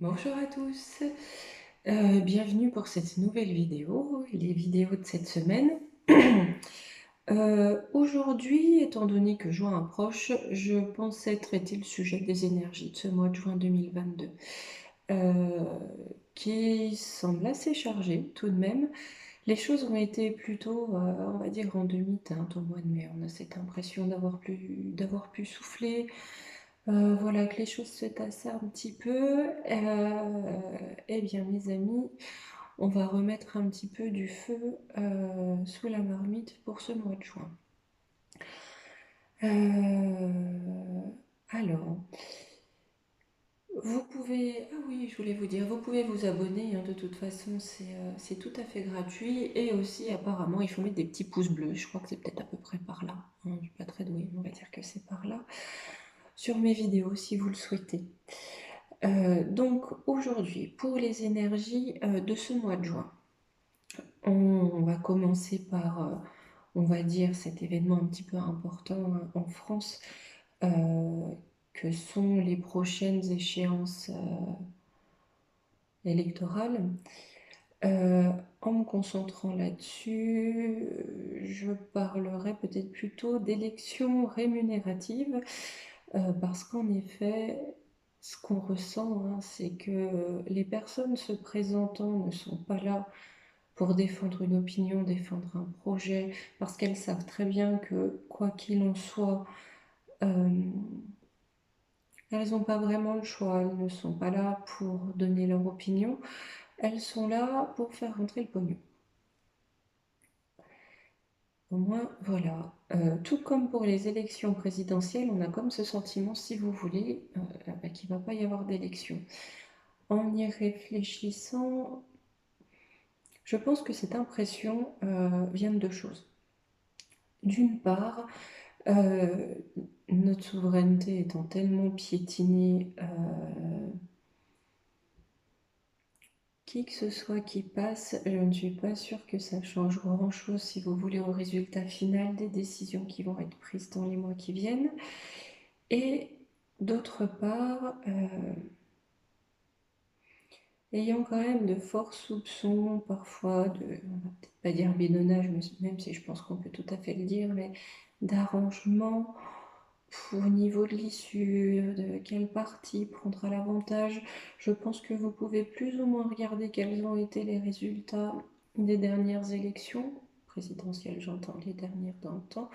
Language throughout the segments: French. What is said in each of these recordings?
Bonjour à tous, bienvenue pour cette nouvelle vidéo, les vidéos de cette semaine. Aujourd'hui, étant donné que juin approche, je pensais traiter le sujet des énergies de ce mois de juin 2022, qui semble assez chargé tout de même. Les choses ont été plutôt, on va dire, en demi-teinte au mois de mai. On a cette impression d'avoir pu souffler, voilà, que les choses se tassaient un petit peu. Eh bien, mes amis, on va remettre un petit peu du feu sous la marmite pour ce mois de juin. Alors, vous pouvez... Ah oui, je voulais vous dire, vous pouvez vous abonner, hein, de toute façon, c'est tout à fait gratuit. Et aussi, apparemment, il faut mettre des petits pouces bleus. Je crois que c'est peut-être à peu près par là, hein. Je suis pas très douée, on va dire que c'est par là. Sur mes vidéos, si vous le souhaitez. Donc aujourd'hui, pour les énergies de ce mois de juin, on va commencer par, on va dire, cet événement un petit peu important en France, euh, que sont les prochaines échéances électorales. Euh, En me concentrant là-dessus, je parlerai peut-être plutôt d'élections rémunératives, parce qu'en effet, ce qu'on ressent, hein, c'est que les personnes se présentant ne sont pas là pour défendre une opinion, défendre un projet, parce qu'elles savent très bien que, quoi qu'il en soit, euh, elles n'ont pas vraiment le choix, elles ne sont pas là pour donner leur opinion, elles sont là pour faire rentrer le pognon. Au moins, voilà. Tout comme pour les élections présidentielles, on a comme ce sentiment, si vous voulez, qu'il ne va pas y avoir d'élection. En y réfléchissant, je pense que cette impression vient de deux choses. D'une part, euh, notre souveraineté étant tellement piétinée, qui que ce soit qui passe, je ne suis pas sûre que ça change grand-chose, si vous voulez, au résultat final des décisions qui vont être prises dans les mois qui viennent. Et d'autre part, ayant quand même de forts soupçons, parfois de, on va peut-être pas dire bidonnage, mais même si je pense qu'on peut tout à fait le dire, mais d'arrangement au niveau de l'issue, de quel parti prendra l'avantage. Je pense que vous pouvez plus ou moins regarder quels ont été les résultats des dernières élections, présidentielles j'entends, les dernières dans le temps.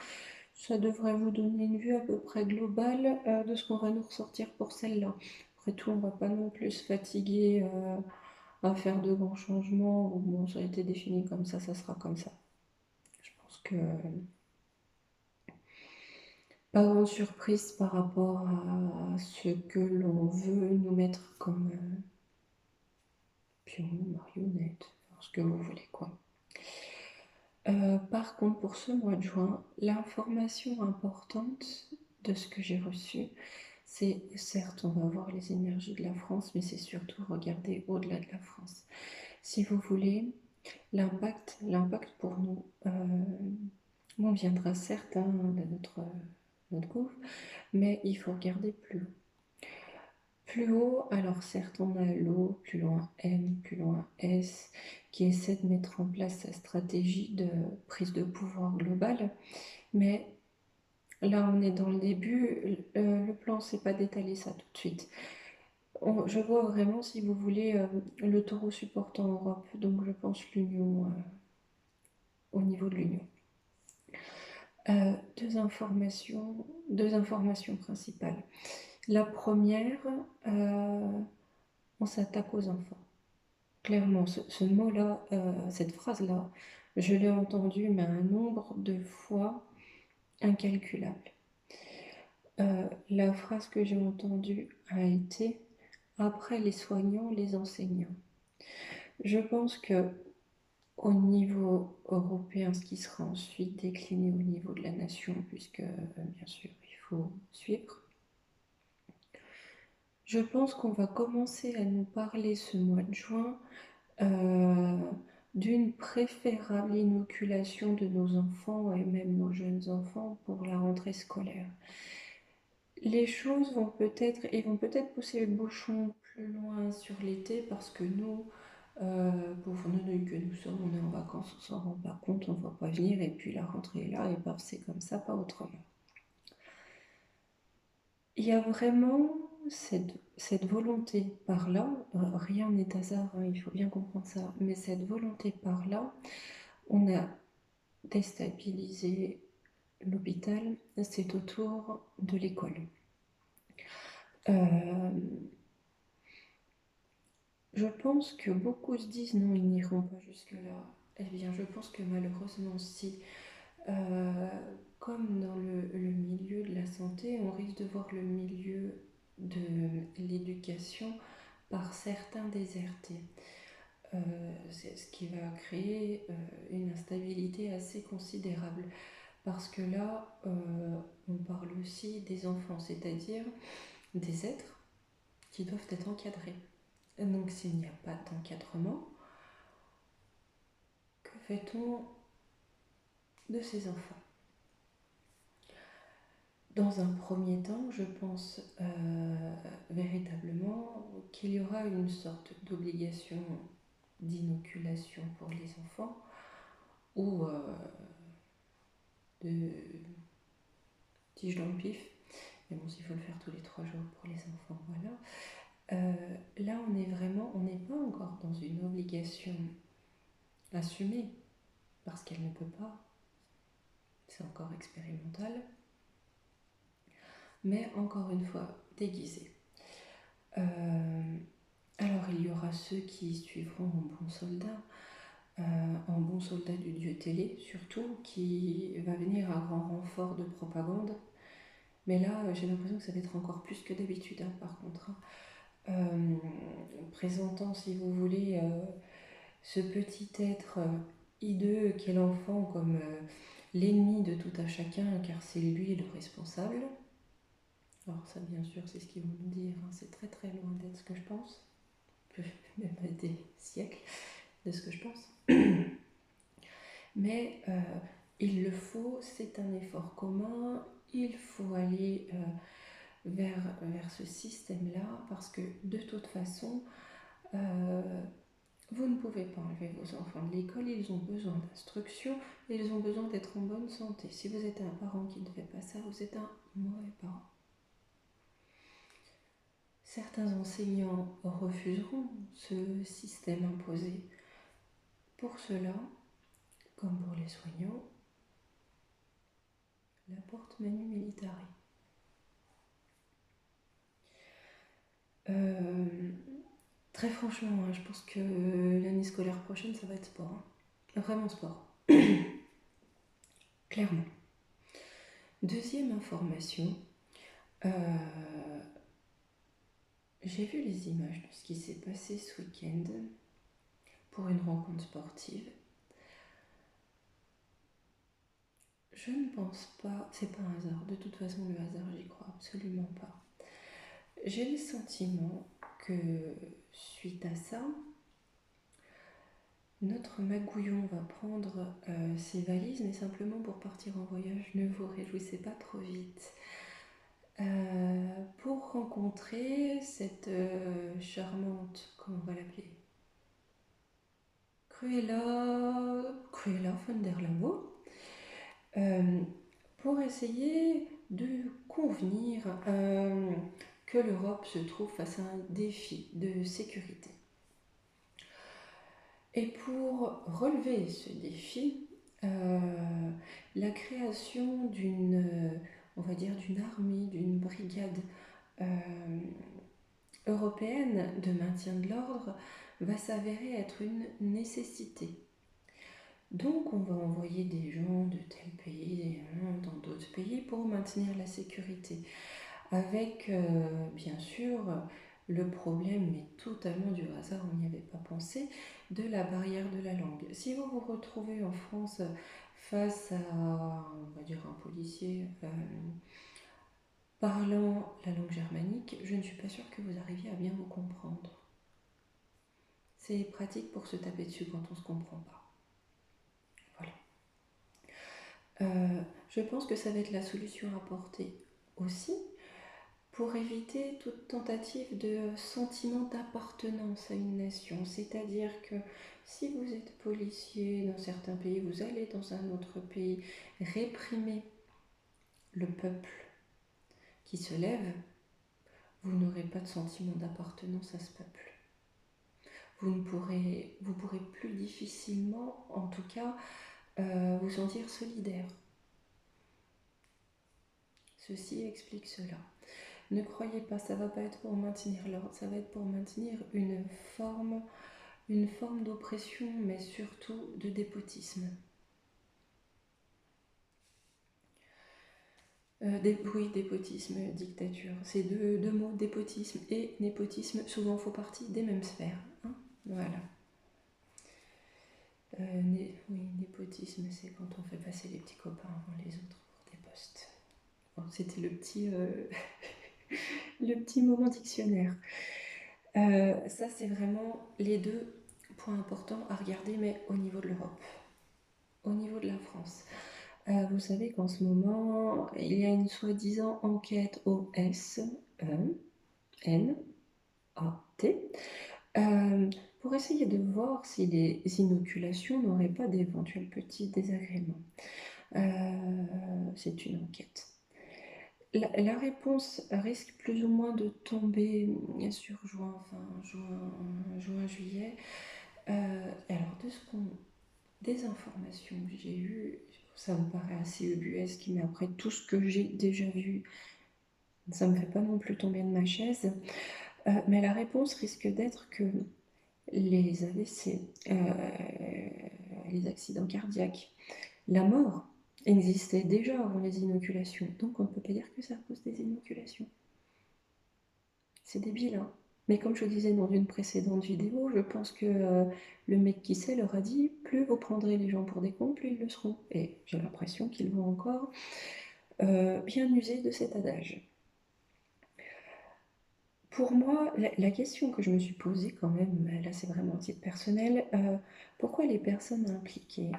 Ça devrait vous donner une vue à peu près globale de ce qu'on va nous ressortir pour celle-là. Après tout, on ne va pas non plus se fatiguer à faire de grands changements, ou bon, ça a été défini comme ça sera comme ça. Je pense que pas grande surprise par rapport à ce que l'on veut nous mettre comme pion, marionnette, ce que vous voulez quoi. Par contre, pour ce mois de juin, l'information importante de ce que j'ai reçu, c'est certes, on va voir les énergies de la France, mais c'est surtout regarder au-delà de la France. Si vous voulez, l'impact pour nous, on viendra certes, hein, de notre gouffre, mais il faut regarder plus haut. Plus haut, alors certes, on a l'O, plus loin M, plus loin S, qui essaie de mettre en place sa stratégie de prise de pouvoir globale, mais là, on est dans le début, le plan, c'est pas d'étaler ça tout de suite. Je vois vraiment, si vous voulez, le taureau supportant Europe, donc je pense l'Union, au niveau de l'Union. Deux informations principales. La première, on s'attaque aux enfants. Clairement, ce mot-là, cette phrase-là, je l'ai entendue, mais un nombre de fois incalculable. La phrase que j'ai entendue a été après les soignants, les enseignants. Je pense que au niveau européen, ce qui sera ensuite décliné au niveau de la nation, puisque bien sûr il faut suivre, je pense qu'on va commencer à nous parler ce mois de juin euh, d'une préférable inoculation de nos enfants et même nos jeunes enfants pour la rentrée scolaire. les choses vont peut-être pousser le bouchon plus loin sur l'été parce que nous, pauvres neuneux que nous sommes, on est en vacances, on s'en rend pas compte, on ne voit pas venir et puis la rentrée est là et paf, c'est comme ça, pas autrement. Il y a vraiment cette volonté par là, rien n'est hasard, hein, il faut bien comprendre ça, mais cette volonté par là, on a déstabilisé l'hôpital, c'est autour de l'école. Euh, je pense que beaucoup se disent non, ils n'iront pas jusque-là. Eh bien, je pense que malheureusement, si, euh, comme dans le milieu de la santé, on risque de voir le milieu de l'éducation par certains désertés. C'est ce qui va créer une instabilité assez considérable. Parce que là, on parle aussi des enfants, c'est-à-dire des êtres qui doivent être encadrés. Donc s'il n'y a pas d'encadrement, que fait-on de ces enfants? Dans un premier temps, je pense véritablement qu'il y aura une sorte d'obligation d'inoculation pour les enfants ou de tige dans le pif. Mais bon, s'il faut le faire tous les 3 jours pour les enfants, voilà. Là, on n'est pas encore dans une obligation assumée, parce qu'elle ne peut pas, c'est encore expérimental, mais encore une fois, déguisée. Alors, il y aura ceux qui suivront en bon soldat du dieu télé, surtout, qui va venir à grand renfort de propagande. Mais là, j'ai l'impression que ça va être encore plus que d'habitude, hein, par contre. Présentant, si vous voulez, ce petit être hideux qu'est l'enfant comme l'ennemi de tout un chacun, car c'est lui le responsable. Alors ça, bien sûr, c'est ce qu'ils vont nous dire, hein, c'est très très loin d'être ce que je pense, même à des siècles de ce que je pense. Mais il le faut, c'est un effort commun, il faut aller vers ce système-là, parce que de toute façon, vous ne pouvez pas enlever vos enfants de l'école, ils ont besoin d'instruction, et ils ont besoin d'être en bonne santé. Si vous êtes un parent qui ne fait pas ça, vous êtes un mauvais parent. Certains enseignants refuseront ce système imposé. Pour cela, comme pour les soignants, la porte manu militari. Très franchement, je pense que l'année scolaire prochaine, ça va être sport. Hein. Vraiment sport. Clairement. Deuxième information, j'ai vu les images de ce qui s'est passé ce week-end pour une rencontre sportive. Je ne pense pas, c'est pas un hasard, de toute façon le hasard j'y crois absolument pas. J'ai le sentiment que suite à ça, notre magouillon va prendre ses valises, mais simplement pour partir en voyage. Ne vous réjouissez pas trop vite. Pour rencontrer cette charmante, comment on va l'appeler, Cruella von der Leyen, pour essayer de convenir que l'Europe se trouve face à un défi de sécurité. Et pour relever ce défi, la création on va dire d'une armée, d'une brigade européenne de maintien de l'ordre va s'avérer être une nécessité. Donc on va envoyer des gens de tel pays dans d'autres pays pour maintenir la sécurité. Avec bien sûr le problème, mais totalement du hasard, on n'y avait pas pensé, de la barrière de la langue. Si vous vous retrouvez en France face à, on va dire, un policier parlant la langue germanique, je ne suis pas sûre que vous arriviez à bien vous comprendre. C'est pratique pour se taper dessus quand on ne se comprend pas. Voilà. Je pense que ça va être la solution à apporter aussi, pour éviter toute tentative de sentiment d'appartenance à une nation. C'est-à-dire que si vous êtes policier dans certains pays, vous allez dans un autre pays réprimer le peuple qui se lève, vous n'aurez pas de sentiment d'appartenance à ce peuple. Vous pourrez plus difficilement, en tout cas, vous sentir solidaire. Ceci explique cela. Ne croyez pas, ça ne va pas être pour maintenir l'ordre, ça va être pour maintenir une forme d'oppression, mais surtout de dépotisme. Oui, dépotisme, dictature. Ces deux mots, dépotisme et népotisme, souvent font partie des mêmes sphères. Hein, voilà. Oui, népotisme, c'est quand on fait passer les petits copains avant les autres pour des postes. Bon, c'était le petit, le petit moment dictionnaire. Ça, c'est vraiment les deux points importants à regarder, mais au niveau de l'Europe, au niveau de la France. Vous savez qu'en ce moment, il y a une soi-disant enquête OSNAT pour essayer de voir si les inoculations n'auraient pas d'éventuels petits désagréments. C'est une enquête. La réponse risque plus ou moins de tomber sur juin-juillet. Alors, des informations que j'ai eues, ça me paraît assez ubuesque, mais après tout ce que j'ai déjà vu, ça me fait pas non plus tomber de ma chaise. Mais la réponse risque d'être que les AVC, les accidents cardiaques, la mort existait déjà avant les inoculations. Donc on ne peut pas dire que c'est à cause des inoculations. C'est débile, hein. Mais comme je disais dans une précédente vidéo, je pense que le mec qui sait leur a dit « plus vous prendrez les gens pour des cons, plus ils le seront ». Et j'ai l'impression qu'ils vont encore bien user de cet adage. Pour moi, la question que je me suis posée quand même, là c'est vraiment un titre personnel, pourquoi les personnes impliquées,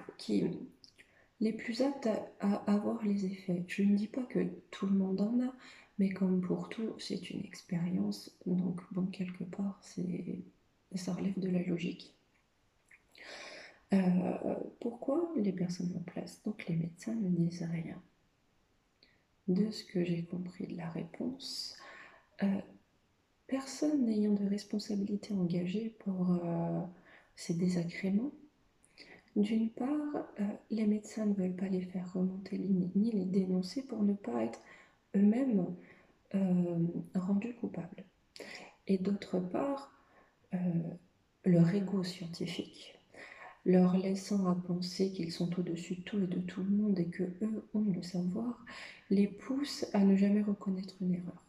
les plus aptes à avoir les effets, je ne dis pas que tout le monde en a, mais comme pour tout, c'est une expérience, donc bon, quelque part, ça relève de la logique. Pourquoi les personnes en place, donc les médecins, ne disent rien? De ce que j'ai compris de la réponse, personne n'ayant de responsabilité engagée pour ces désagréments, d'une part, les médecins ne veulent pas les faire remonter ni les dénoncer pour ne pas être eux-mêmes rendus coupables. Et d'autre part, leur ego scientifique, leur laissant à penser qu'ils sont au-dessus de tout et de tout le monde et que eux ont le savoir, les pousse à ne jamais reconnaître une erreur.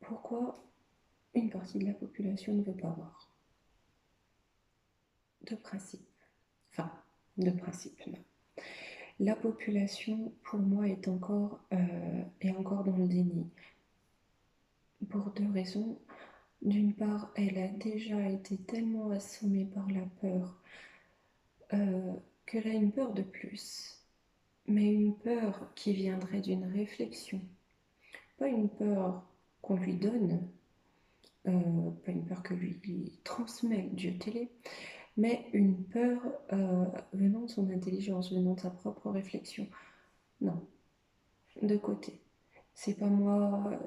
Pourquoi une partie de la population ne veut pas voir? De principe. Enfin, de principe, non. La population, pour moi, est encore dans le déni. Pour deux raisons. D'une part, elle a déjà été tellement assommée par la peur qu'elle a une peur de plus. Mais une peur qui viendrait d'une réflexion. Pas une peur qu'on lui donne, pas une peur que lui transmet Dieu télé, mais une peur venant de son intelligence, venant de sa propre réflexion. Non, de côté. C'est pas moi.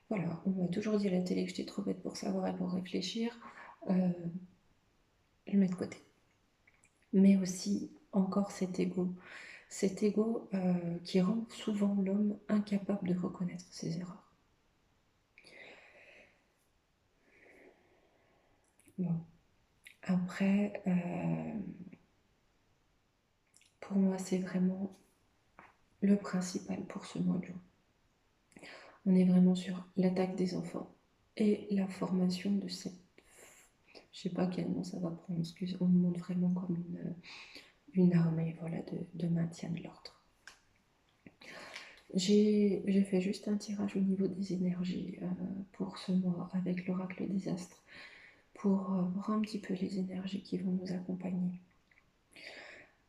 Voilà, on m'a toujours dit à la télé que j'étais trop bête pour savoir et pour réfléchir. Je le mets de côté. Mais aussi, encore cet ego. Cet ego qui rend souvent l'homme incapable de reconnaître ses erreurs. Bon. Après, pour moi, c'est vraiment le principal pour ce mois de juin. On est vraiment sur l'attaque des enfants et la formation de cette... Je sais pas quel nom ça va prendre, excuse, on me montre vraiment comme une armée, voilà, de maintien de l'ordre. J'ai fait juste un tirage au niveau des énergies pour ce mois avec l'oracle des astres pour voir un petit peu les énergies qui vont nous accompagner.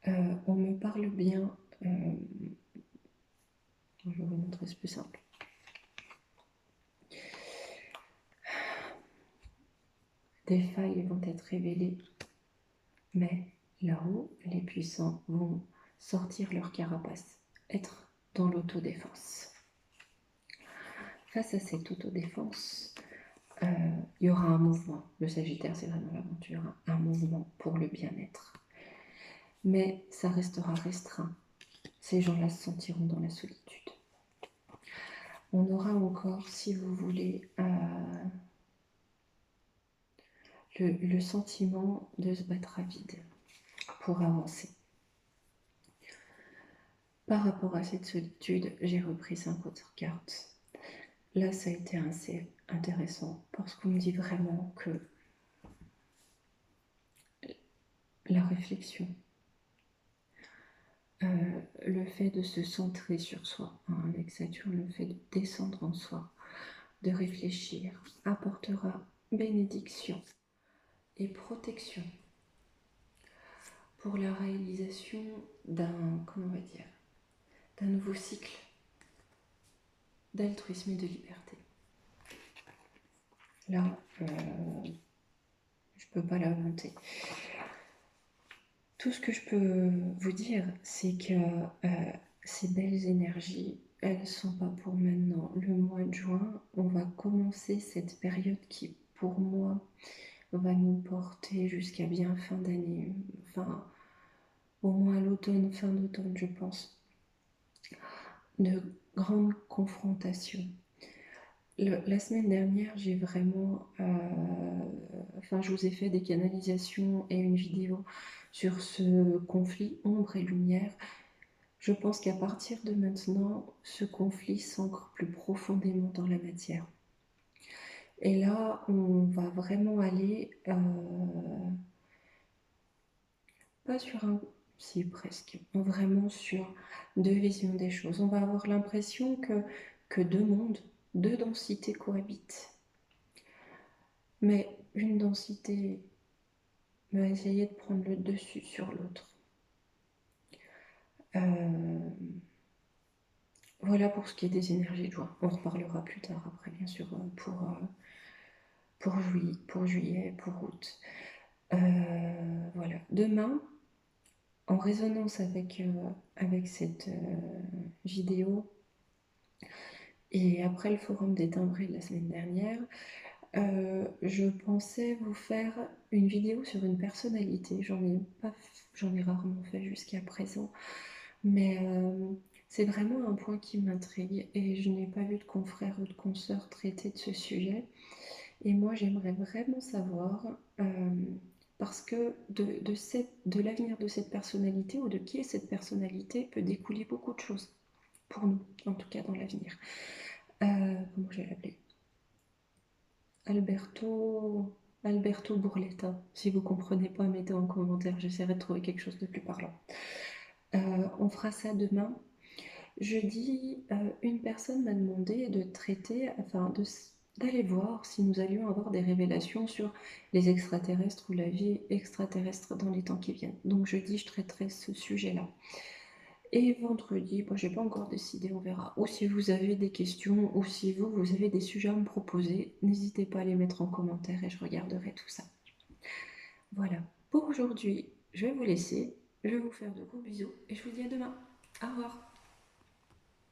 On me parle bien Je vais vous montrer, c'est plus simple. Des failles vont être révélées, mais là-haut, les puissants vont sortir leur carapace, être dans l'autodéfense. Face à cette autodéfense, il y aura un mouvement. Le Sagittaire, c'est vraiment l'aventure, un mouvement pour le bien-être. Mais ça restera restreint. Ces gens-là se sentiront dans la solitude. On aura encore, si vous voulez, le sentiment de se battre à vide pour avancer. Par rapport à cette solitude, j'ai repris 5 autres cartes. Là, ça a été assez intéressant parce qu'on me dit vraiment que la réflexion, le fait de se centrer sur soi, avec Saturne, le fait de descendre en soi, de réfléchir, apportera bénédiction et protection pour la réalisation d'un, comment on va dire, d'un nouveau cycle d'altruisme et de liberté. Là, je peux pas l'inventer. Tout ce que je peux vous dire, c'est que ces belles énergies, elles ne sont pas pour maintenant. Le mois de juin, on va commencer cette période qui, pour moi, va nous porter jusqu'à bien fin d'année, enfin, au moins l'automne, fin d'automne, je pense, de grandes confrontations. La semaine dernière, j'ai vraiment, enfin, je vous ai fait des canalisations et une vidéo sur ce conflit ombre et lumière. Je pense qu'à partir de maintenant, ce conflit s'ancre plus profondément dans la matière. Et là, on va vraiment aller, pas sur un, si presque, vraiment sur deux visions des choses. On va avoir l'impression que deux mondes, deux densités cohabitent. Mais une densité va essayer de prendre le dessus sur l'autre. Voilà pour ce qui est des énergies de juin. On reparlera plus tard après, bien sûr, pour juillet, pour août. Voilà. Demain, en résonance avec cette vidéo, et après le forum des timbrés de la semaine dernière, je pensais vous faire une vidéo sur une personnalité. J'en ai rarement fait jusqu'à présent, mais c'est vraiment un point qui m'intrigue et je n'ai pas vu de confrères ou de consoeurs traiter de ce sujet. Et moi, j'aimerais vraiment savoir, parce que de l'avenir de cette personnalité ou de qui est cette personnalité peut découler beaucoup de choses, pour nous, en tout cas dans l'avenir. Comment je vais l'appeler ? Alberto Burletta. Si vous ne comprenez pas, mettez en commentaire, j'essaierai de trouver quelque chose de plus parlant. On fera ça demain. Jeudi, une personne m'a demandé de traiter, enfin d'aller voir si nous allions avoir des révélations sur les extraterrestres ou la vie extraterrestre dans les temps qui viennent. Donc jeudi, je traiterai ce sujet-là. Et vendredi, bon, j'ai pas encore décidé, on verra. Ou si vous avez des questions, ou si vous avez des sujets à me proposer, n'hésitez pas à les mettre en commentaire et je regarderai tout ça. Voilà, pour aujourd'hui, je vais vous laisser. Je vais vous faire de gros bisous et je vous dis à demain. Au revoir.